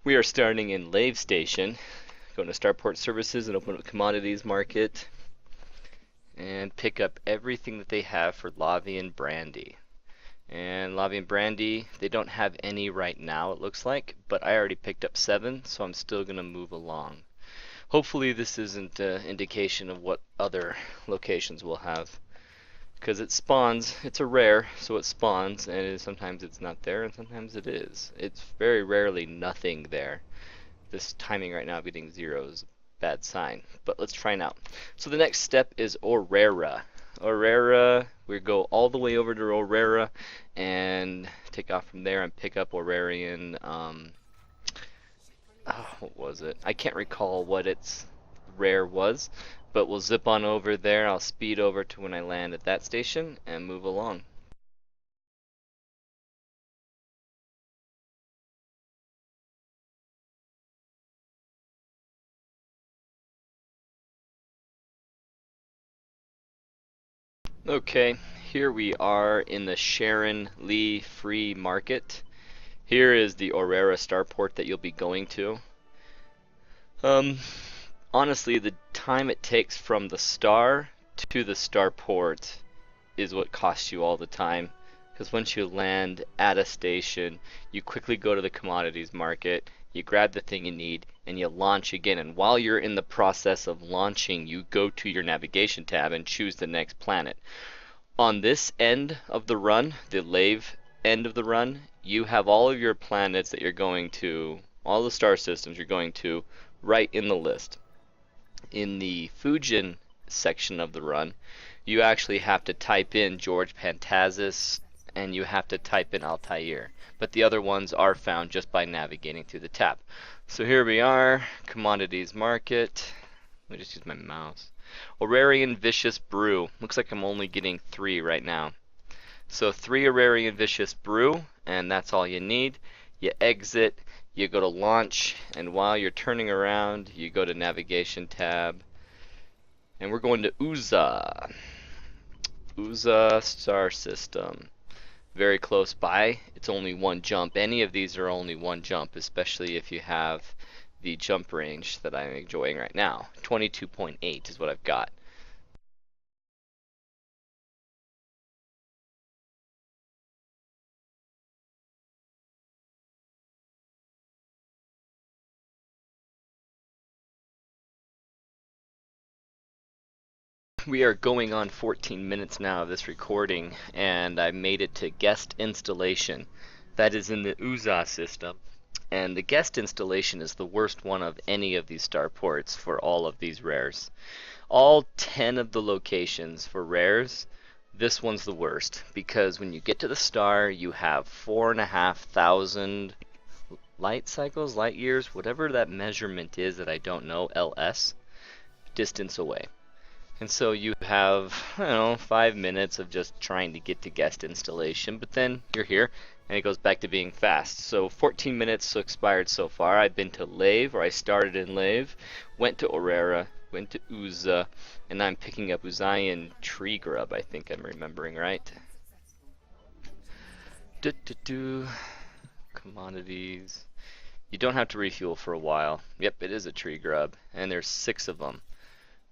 We are starting in Lave Station. Going to Starport Services and open up Commodities Market and pick up everything that they have for Lavian Brandy. And Lavian Brandy, they don't have any right now, it looks like, but I already picked up 7, so I'm still going to move along. Hopefully this isn't an indication of what other locations will have. Because it spawns, it's a rare, so it spawns, and sometimes it's not there, and sometimes it is. It's very rarely nothing there. This timing right now of getting 0 is a bad sign, but let's try now. So the next step is Orrerre. Orrerre, we go all the way over to Orrerre, and take off from there and pick up Orrerian, what was it? I can't recall what its rare was. But we'll zip on over there. I'll speed over to when I land at that station and move along. Okay, here we are in the Sharon Lee Free Market. Here is the Orrerre starport that you'll be going to. Honestly, the time it takes from the star to the starport is what costs you all the time. Because once you land at a station, you quickly go to the commodities market, you grab the thing you need, and you launch again. And while you're in the process of launching, you go to your navigation tab and choose the next planet. On this end of the run, the Lave end of the run, you have all of your planets that you're going to, all the star systems you're going to, right in the list. In the Fujian section of the run, you actually have to type in George Pantazis and you have to type in Altair, but the other ones are found just by navigating through the tab. So here we are, commodities market. Let me just use my mouse. Orrerian Vicious Brew. Looks like I'm only getting 3 right now. So 3 Orrerian Vicious Brew, and that's all you need. You exit, you go to launch, and while you're turning around, you go to navigation tab. And we're going to Uszaa. Uszaa star system. Very close by. It's only 1 jump. Any of these are only 1 jump, especially if you have the jump range that I'm enjoying right now. 22.8 is what I've got. We are going on 14 minutes now of this recording, and I made it to guest installation. That is in the Uszaa system, and the guest installation is the worst one of any of these starports for all of these rares. All 10 of the locations for rares, this one's the worst, because when you get to the star, you have 4,500 light cycles, light years, whatever that measurement is that I don't know, LS, distance away. And so you have, 5 minutes of just trying to get to guest installation, but then you're here, and it goes back to being fast. So 14 minutes expired so far. I've been to Lave, or I started in Lave, went to Orrerre, went to Uszaa, and I'm picking up Uszaian tree grub, I think I'm remembering right. Commodities. You don't have to refuel for a while. Yep, it is a tree grub, and there's 6 of them.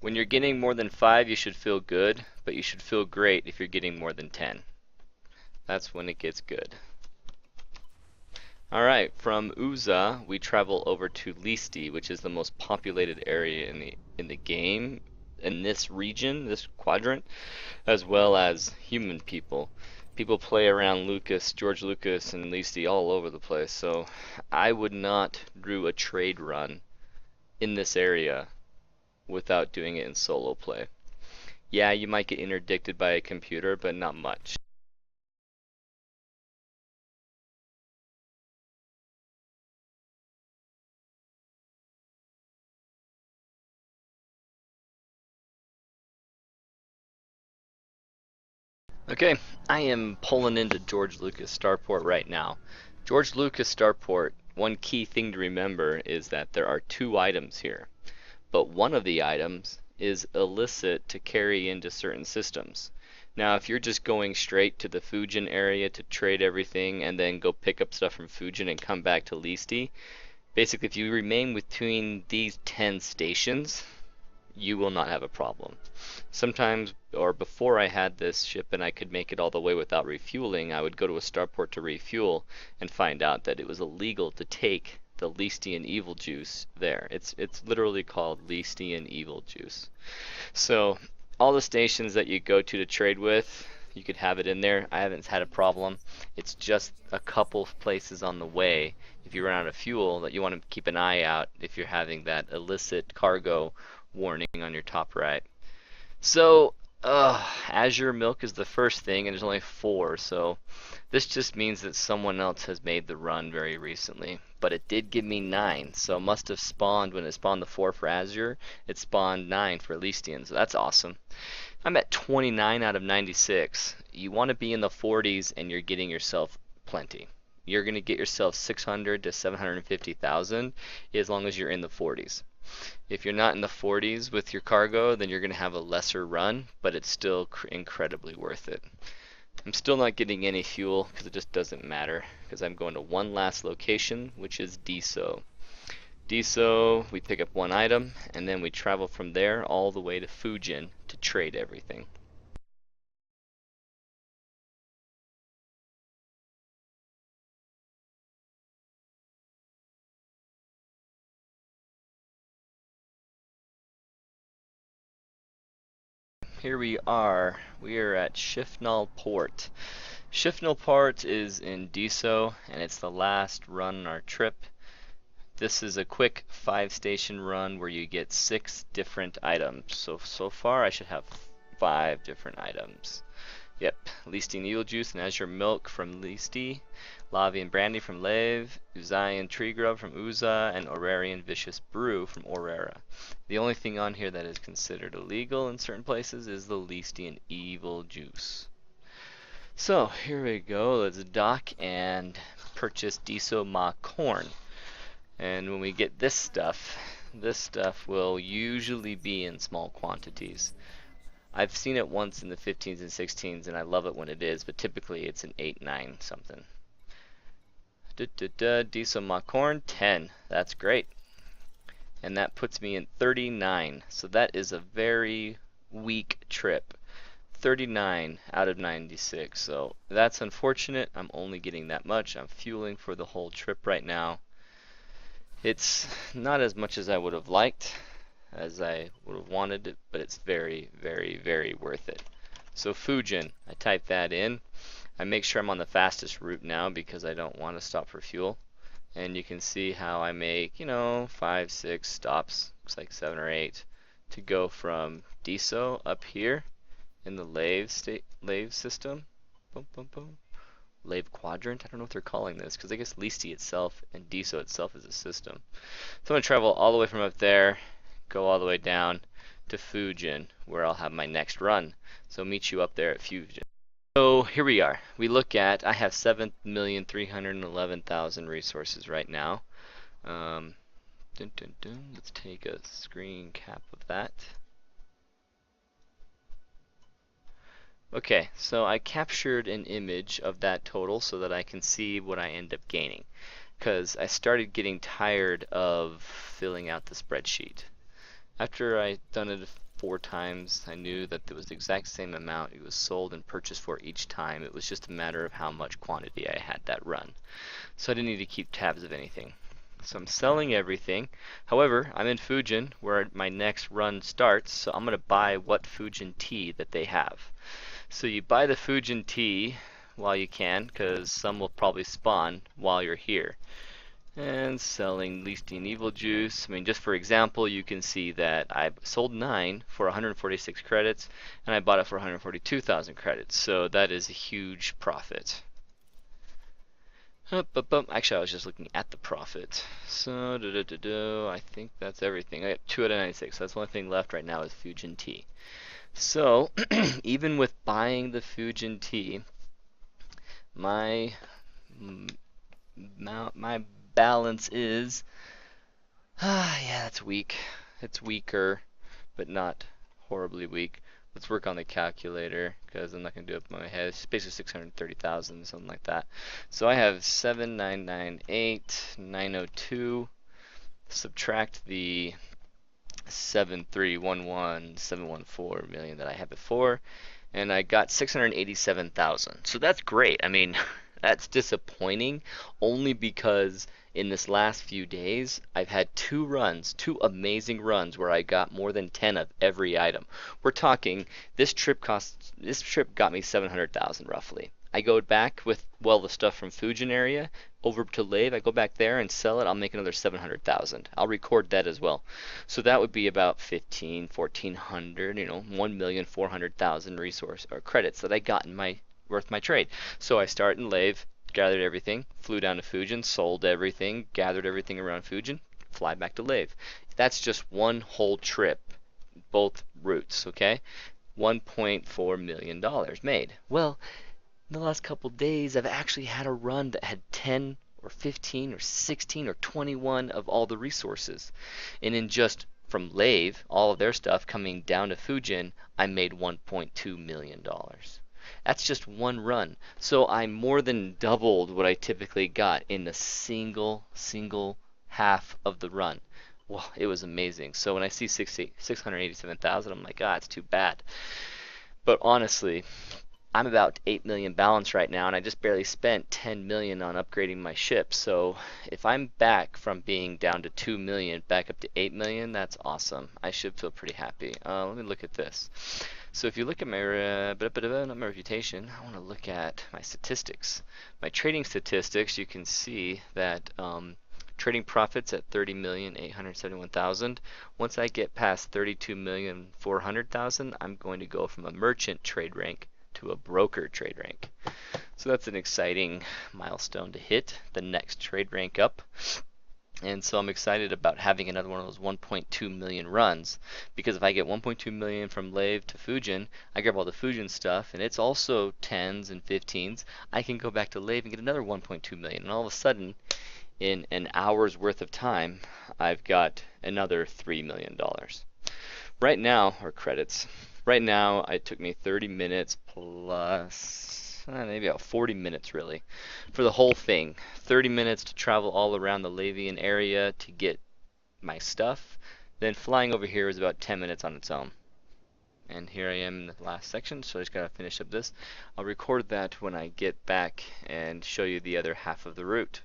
When you're getting more than 5, you should feel good, but you should feel great if you're getting more than 10. That's when it gets good. Alright, from Uszaa, we travel over to Leesti, which is the most populated area in the game, in this region, this quadrant, as well as human people. People play around George Lucas, and Leesti all over the place, so I would not do a trade run in this area without doing it in solo play. Yeah, you might get interdicted by a computer, but not much. Okay, I am pulling into George Lucas Starport right now. George Lucas Starport, one key thing to remember is that there are 2 items here. But one of the items is illicit to carry into certain systems. Now, if you're just going straight to the Fujian area to trade everything and then go pick up stuff from Fujian and come back to Leesti, Basically, if you remain between these 10 stations, you will not have a problem. Sometimes, or before I had this ship and I could make it all the way without refueling, I would go to a starport to refuel and find out that it was illegal to take the Leestian evil juice there. It's literally called Leestian evil juice. So all the stations that you go to trade with, you could have it in there. I haven't had a problem. It's just a couple places on the way, if you run out of fuel, that you want to keep an eye out if you're having that illicit cargo warning on your top right. So Azure milk is the first thing, and there's only 4, so this just means that someone else has made the run very recently. But it did give me 9, so it must have spawned, when it spawned the 4 for Azure, it spawned 9 for Leestian, so that's awesome. I'm at 29 out of 96. You want to be in the 40s and you're getting yourself plenty. You're going to get yourself 600 to 750,000 as long as you're in the 40s. If you're not in the 40s with your cargo, then you're going to have a lesser run, but it's still incredibly worth it. I'm still not getting any fuel because it just doesn't matter, because I'm going to one last location, which is Diso. Diso, we pick up 1 item, and then we travel from there all the way to Fujin to trade everything. Here we are at Shifnalport. Shifnalport is in Diso, and it's the last run on our trip. This is a quick 5-station run where you get 6 different items. So far I should have 5 different items. Yep, Leestian Evil Juice and Azure Milk from Leesti, Lavian Brandy from Lave, Uszaian Tree Grub from Uszaa, and Orrerian Vicious Brew from Orrerre. The only thing on here that is considered illegal in certain places is the Leestian Evil Juice. So here we go, let's dock and purchase Diso Ma corn. And when we get this stuff will usually be in small quantities. I've seen it once in the 15s and 16s, and I love it when it is, but typically it's an 8, 9 something. Diso Ma corn, 10. That's great. And that puts me in 39. So that is a very weak trip. 39 out of 96. So that's unfortunate. I'm only getting that much. I'm fueling for the whole trip right now. It's not as much as I would have liked, as I would have wanted it, but it's very, very, very worth it. So Fujin, I type that in. I make sure I'm on the fastest route now because I don't want to stop for fuel. And you can see how I make, 5, 6 stops, looks like 7 or 8, to go from Diso up here in the Lave system. Boom, boom, boom. Lave quadrant, I don't know what they're calling this, because I guess Leesti itself and Diso itself is a system. So I'm going to travel all the way from up there, go all the way down to Fujin, where I'll have my next run. So meet you up there at Fujin. So here we are. We look at, I have 7,311,000 resources right now. Let's take a screen cap of that. Okay, so I captured an image of that total so that I can see what I end up gaining, because I started getting tired of filling out the spreadsheet. After I'd done it 4 times, I knew that it was the exact same amount it was sold and purchased for each time. It was just a matter of how much quantity I had that run. So I didn't need to keep tabs of anything. So I'm selling everything. However, I'm in Fujin where my next run starts, so I'm going to buy what Fujin tea that they have. So you buy the Fujin tea while you can, because some will probably spawn while you're here. And selling Leestian Evil Juice. I mean, just for example, you can see that I sold 9 for 146 credits, and I bought it for 142,000 credits. So that is a huge profit. Actually, I was just looking at the profit. So, I think that's everything. I got 2 out of 96. So that's the only thing left right now is Fujin tea. So, even with buying the Fujin tea, my balance is, yeah, that's weak. It's weaker, but not horribly weak. Let's work on the calculator, because I'm not going to do it in my head. It's basically 630,000, something like that. So I have 7,998,902 subtract the 7311714 million that I had before, and I got 687,000. So that's great. I mean, that's disappointing only because in this last few days I've had two runs, two amazing runs where I got more than 10 of every item. We're talking this trip got me 700,000 roughly. I go back with, well, the stuff from Fujian area over to Lave. I go back there and sell it. I'll make another 700,000. I'll record that as well. So that would be about 1,400, 1,400,000 resource or credits that I got in my worth my trade. So I start in Lave, gathered everything, flew down to Fujian, sold everything, gathered everything around Fujian, fly back to Lave. That's just one whole trip, both routes, okay? $1.4 million made. Well, in the last couple days, I've actually had a run that had 10 or 15 or 16 or 21 of all the resources. And in just from Lave, all of their stuff coming down to Fujian, I made $1.2 million. That's just one run. So I more than doubled what I typically got in a single half of the run. Well, it was amazing. So when I see 687,000, I'm like, it's too bad. But honestly, I'm about 8 million balance right now, and I just barely spent 10 million on upgrading my ship. So if I'm back from being down to 2 million back up to 8 million, that's awesome. I should feel pretty happy. Let me look at this. So if you look at my not my reputation, I want to look at my statistics. My trading statistics, you can see that trading profits at 30,871,000. Once I get past 32,400,000, I'm going to go from a merchant trade rank to a broker trade rank. So that's an exciting milestone to hit, the next trade rank up. And so I'm excited about having another one of those 1.2 million runs, because if I get 1.2 million from Lave to Fujian, I grab all the Fujian stuff, and it's also 10s and 15s. I can go back to Lave and get another 1.2 million, and all of a sudden, in an hour's worth of time, I've got another $3 million. Right now, or credits, right now it took me 30 minutes plus maybe about 40 minutes really for the whole thing. 30 minutes to travel all around the Lavian area to get my stuff. Then flying over here is about 10 minutes on its own. And here I am in the last section, so I just gotta finish up this. I'll record that when I get back and show you the other half of the route.